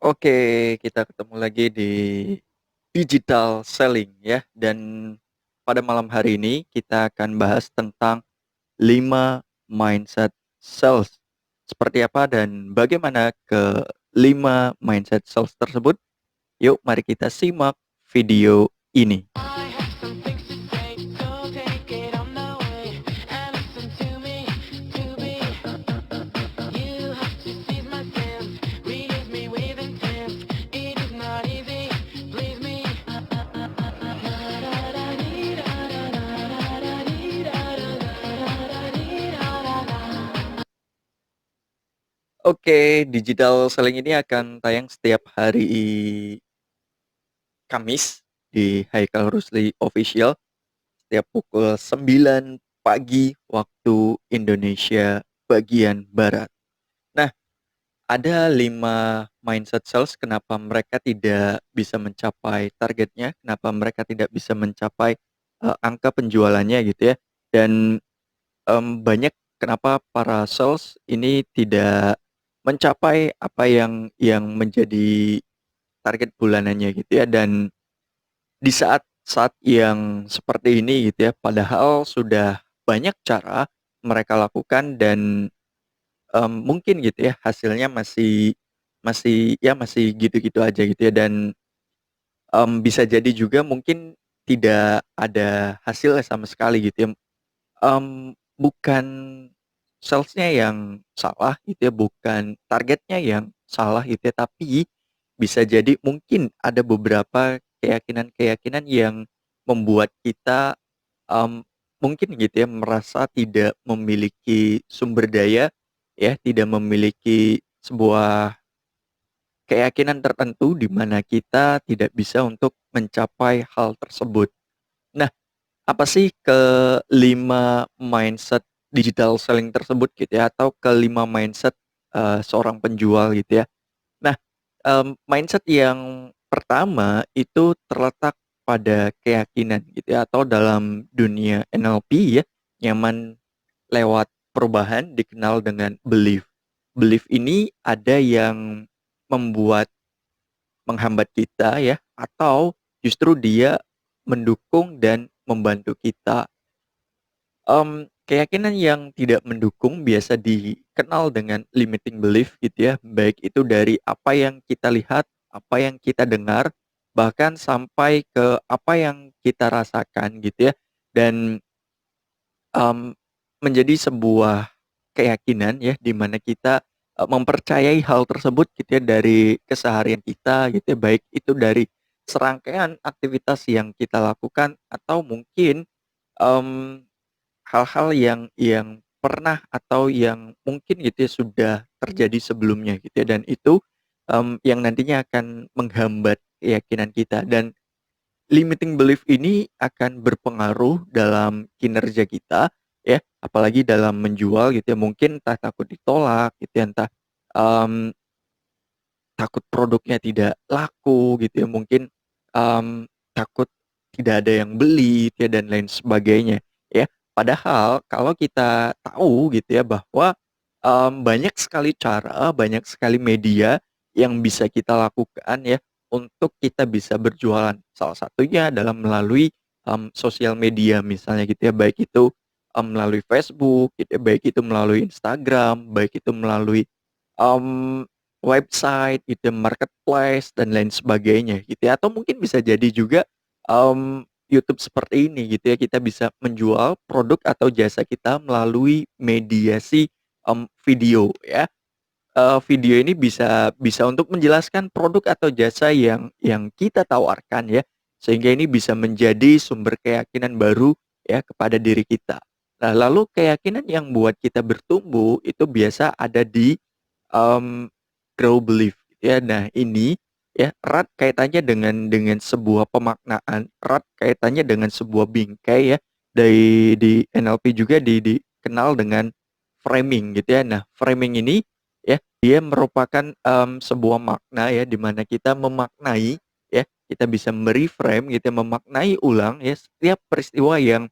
Oke, kita ketemu lagi di digital selling ya. Dan pada malam hari ini kita akan bahas tentang 5 mindset sales. Seperti apa dan bagaimana ke 5 mindset sales tersebut? Yuk, mari kita simak video ini. Oke, digital selling ini akan tayang setiap hari Kamis di Haikal Rusli Official setiap pukul 9 pagi waktu Indonesia bagian Barat. Nah, ada 5 mindset sales kenapa mereka tidak bisa mencapai targetnya, kenapa mereka tidak bisa mencapai, angka penjualannya gitu ya. Dan, banyak kenapa para sales ini tidak mencapai apa yang menjadi target bulanannya gitu ya. Dan di saat-saat yang seperti ini gitu ya, padahal sudah banyak cara mereka lakukan dan mungkin gitu ya hasilnya masih masih ya masih gitu-gitu aja gitu ya. Dan bisa jadi juga mungkin tidak ada hasilnya sama sekali gitu ya. Bukan salesnya yang salah gitu ya, bukan targetnya yang salah gitu ya, tapi bisa jadi mungkin ada beberapa keyakinan-keyakinan yang membuat kita, mmm, mungkin gitu ya merasa tidak memiliki sumber daya ya, tidak memiliki sebuah keyakinan tertentu di mana kita tidak bisa untuk mencapai hal tersebut. Nah, apa sih kelima mindset digital selling tersebut gitu ya, atau kelima mindset, seorang penjual gitu ya? Nah, mindset yang pertama itu terletak pada keyakinan gitu ya, atau dalam dunia NLP ya, nyaman lewat perubahan dikenal dengan belief. Belief ini ada yang membuat menghambat kita ya, atau justru dia mendukung dan membantu kita. Keyakinan yang tidak mendukung biasa dikenal dengan limiting belief gitu ya, baik itu dari apa yang kita lihat, apa yang kita dengar, bahkan sampai ke apa yang kita rasakan gitu ya. Dan, mmm, menjadi sebuah keyakinan ya, di mana kita, mempercayai hal tersebut gitu ya dari keseharian kita gitu ya, baik itu dari serangkaian aktivitas yang kita lakukan atau mungkin, mmm hal-hal yang pernah atau yang mungkin gitu ya sudah terjadi sebelumnya gitu ya, dan itu, yang nantinya akan menghambat keyakinan kita. Dan limiting belief ini akan berpengaruh dalam kinerja kita ya, apalagi dalam menjual gitu ya, mungkin entah takut ditolak gitu ya, entah, mmm, takut produknya tidak laku gitu ya, mungkin, takut tidak ada yang beli gitu ya, dan lain sebagainya ya. Padahal kalau kita tahu gitu ya bahwa, banyak sekali cara, banyak sekali media yang bisa kita lakukan ya untuk kita bisa berjualan. Salah satunya adalah melalui, sosial media misalnya gitu ya, baik itu, melalui Facebook gitu ya, baik itu melalui Instagram, baik itu melalui, mmm website gitu ya, marketplace dan lain sebagainya gitu ya, atau mungkin bisa jadi juga, YouTube seperti ini gitu ya, kita bisa menjual produk atau jasa kita melalui mediasi, video ya. Video ini bisa bisa untuk menjelaskan produk atau jasa yang kita tawarkan ya, sehingga ini bisa menjadi sumber keyakinan baru ya kepada diri kita. Nah, lalu keyakinan yang buat kita bertumbuh itu biasa ada di, mmm, grow belief gitu ya. Nah, ini ya erat kaitannya dengan sebuah pemaknaan, erat kaitannya dengan sebuah bingkai ya, di NLP juga dikenal dengan framing gitu ya. Nah, framing ini ya, dia merupakan, sebuah makna ya, di mana kita memaknai ya, kita bisa me-reframe gitu ya, memaknai ulang ya setiap peristiwa yang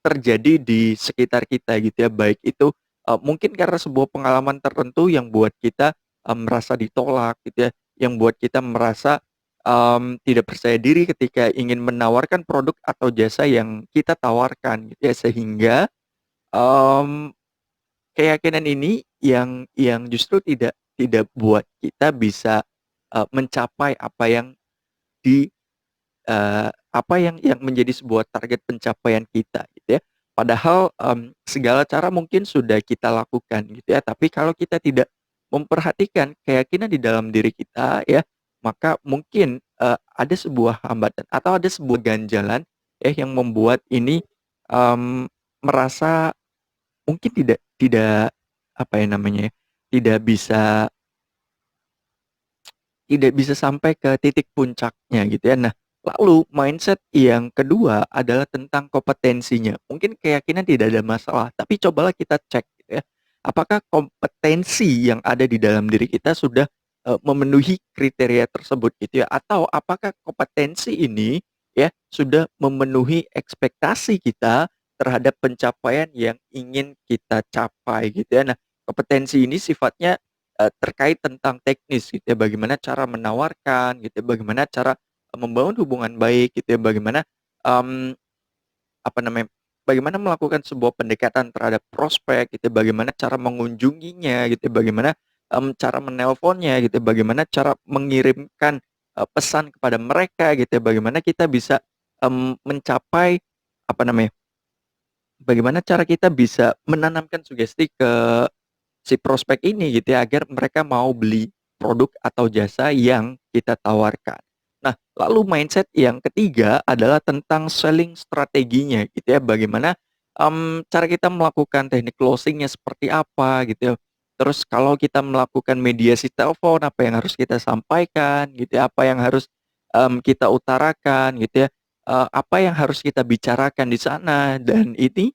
terjadi di sekitar kita gitu ya, baik itu, mungkin karena sebuah pengalaman tertentu yang buat kita, merasa ditolak gitu ya, yang buat kita merasa, tidak percaya diri ketika ingin menawarkan produk atau jasa yang kita tawarkan gitu ya. Sehingga, mmm, keyakinan ini yang justru tidak buat kita bisa, mencapai di apa yang menjadi sebuah target pencapaian kita gitu ya. Padahal, segala cara mungkin sudah kita lakukan gitu ya, tapi kalau kita tidak memperhatikan keyakinan di dalam diri kita ya, maka mungkin, ada sebuah hambatan atau ada sebuah ganjalan ya yang membuat ini, mmm, merasa mungkin tidak apa ya namanya ya, tidak bisa tidak bisa sampai ke titik puncaknya gitu ya. Nah, lalu mindset yang kedua adalah tentang kompetensinya. Mungkin keyakinan tidak ada masalah, tapi cobalah kita cek gitu ya. Apakah kompetensi yang ada di dalam diri kita sudah, memenuhi kriteria tersebut gitu ya, atau apakah kompetensi ini ya sudah memenuhi ekspektasi kita terhadap pencapaian yang ingin kita capai gitu ya. Nah, kompetensi ini sifatnya terkait tentang teknis gitu ya, bagaimana cara menawarkan gitu ya, bagaimana cara, membangun hubungan baik gitu ya, bagaimana, mmm, apa namanya, bagaimana melakukan sebuah pendekatan terhadap prospek gitu ya, bagaimana cara mengunjunginya gitu ya, bagaimana, cara menelponnya gitu ya, bagaimana cara mengirimkan, pesan kepada mereka gitu ya, bagaimana kita bisa, mencapai apa namanya, bagaimana cara kita bisa menanamkan sugesti ke si prospek ini gitu ya, agar mereka mau beli produk atau jasa yang kita tawarkan. Nah, lalu mindset yang ketiga adalah tentang selling strateginya gitu ya, bagaimana, cara kita melakukan teknik closing-nya seperti apa gitu ya. Terus kalau kita melakukan mediasi telepon, apa yang harus kita sampaikan gitu ya, apa yang harus, kita utarakan gitu ya, apa yang harus kita bicarakan di sana dan ini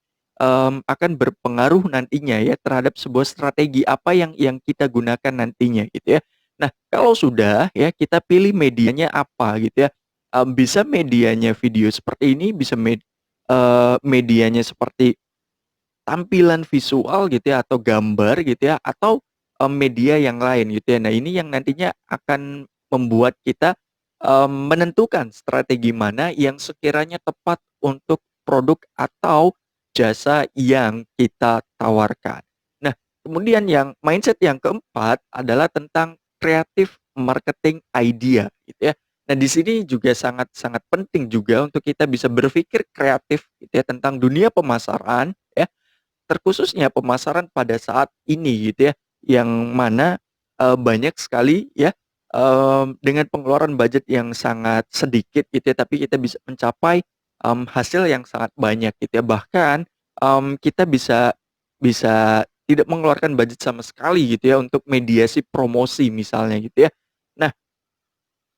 akan berpengaruh nantinya ya terhadap sebuah strategi apa yang kita gunakan nantinya gitu ya. Nah, kalau sudah ya kita pilih medianya apa gitu ya, bisa medianya video seperti ini, bisa medianya seperti tampilan visual gitu ya atau gambar gitu ya atau, media yang lain gitu ya. Nah, ini yang nantinya akan membuat kita, menentukan strategi mana yang sekiranya tepat untuk produk atau jasa yang kita tawarkan. Nah, kemudian yang mindset yang keempat adalah tentang kreatif marketing idea gitu ya. Nah, di sini juga sangat sangat penting juga untuk kita bisa berpikir kreatif gitu ya tentang dunia pemasaran ya. Terkhususnya pemasaran pada saat ini gitu ya, yang mana, banyak sekali ya, dengan pengeluaran budget yang sangat sedikit gitu ya, tapi kita bisa mencapai, hasil yang sangat banyak gitu ya. Bahkan, kita bisa bisa tidak mengeluarkan budget sama sekali gitu ya, untuk mediasi promosi misalnya gitu ya. Nah,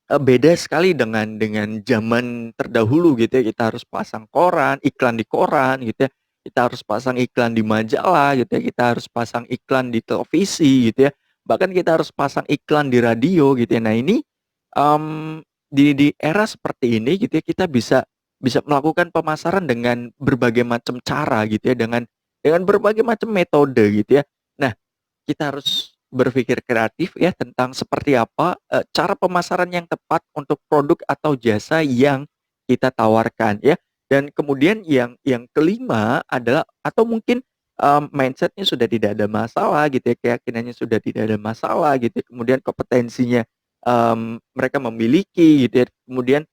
beda sekali dengan zaman terdahulu gitu ya, kita harus pasang koran, iklan di koran gitu ya, kita harus pasang iklan di majalah gitu ya, kita harus pasang iklan di televisi gitu ya, bahkan kita harus pasang iklan di radio gitu ya. Nah ini, di era seperti ini gitu ya, kita bisa bisa melakukan pemasaran dengan berbagai macam cara gitu ya, dengan berbagai macam metode gitu ya. Nah, kita harus berpikir kreatif ya tentang seperti apa, cara pemasaran yang tepat untuk produk atau jasa yang kita tawarkan ya. Dan kemudian yang kelima adalah atau mungkin, mindset sudah tidak ada masalah gitu ya, keyakinannya sudah tidak ada masalah gitu ya, kemudian kompetensinya, mereka memiliki gitu ya, kemudian,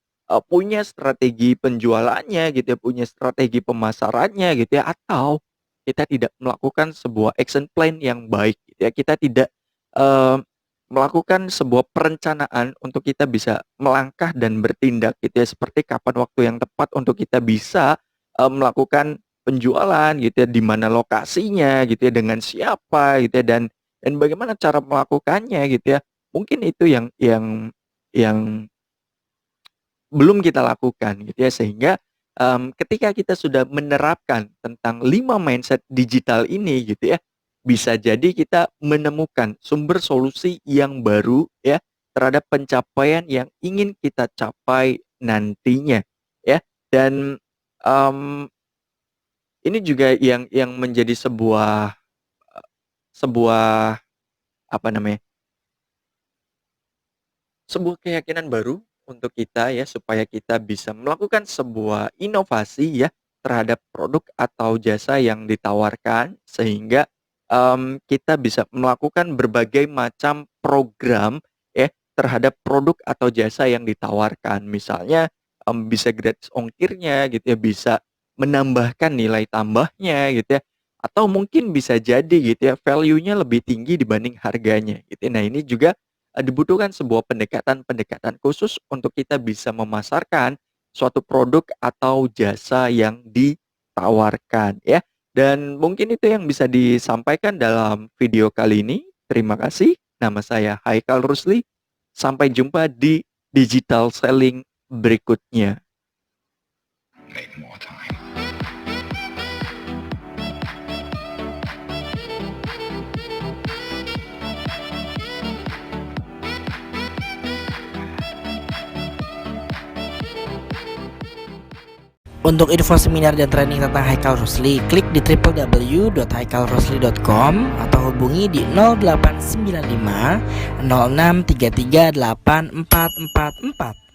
punya strategi penjualannya gitu ya, punya strategi pemasarannya gitu ya, atau kita tidak melakukan sebuah action plan yang baik gitu ya. Kita tidak, eee, melakukan sebuah perencanaan untuk kita bisa melangkah dan bertindak gitu ya, seperti kapan waktu yang tepat untuk kita bisa, melakukan penjualan gitu ya, di mana lokasinya gitu ya, dengan siapa gitu ya, dan bagaimana cara melakukannya gitu ya. Mungkin itu yang belum kita lakukan gitu ya sehingga, ketika kita sudah menerapkan tentang 5 mindset digital ini gitu ya, bisa jadi kita menemukan sumber solusi yang baru ya, terhadap pencapaian yang ingin kita capai nantinya ya. Dan, mmm, ini juga yang menjadi sebuah apa namanya, sebuah keyakinan baru untuk kita ya, supaya kita bisa melakukan sebuah inovasi ya, terhadap produk atau jasa yang ditawarkan, sehingga, kita bisa melakukan berbagai macam program ya, terhadap produk atau jasa yang ditawarkan. Misalnya, bisa gratis ongkirnya gitu ya, bisa menambahkan nilai tambahnya gitu ya, atau mungkin bisa jadi gitu ya, value-nya lebih tinggi dibanding harganya gitu ya. Nah, ini juga dibutuhkan sebuah pendekatan-pendekatan khusus untuk kita bisa memasarkan suatu produk atau jasa yang ditawarkan ya. Dan mungkin itu yang bisa disampaikan dalam video kali ini. Terima kasih. Nama saya Haikal Rusli. Sampai jumpa di digital selling berikutnya. Make more time. Untuk info seminar dan training tentang Haikal Rusli, klik di www.haikalrusli.com atau hubungi di 0895 0633 8444.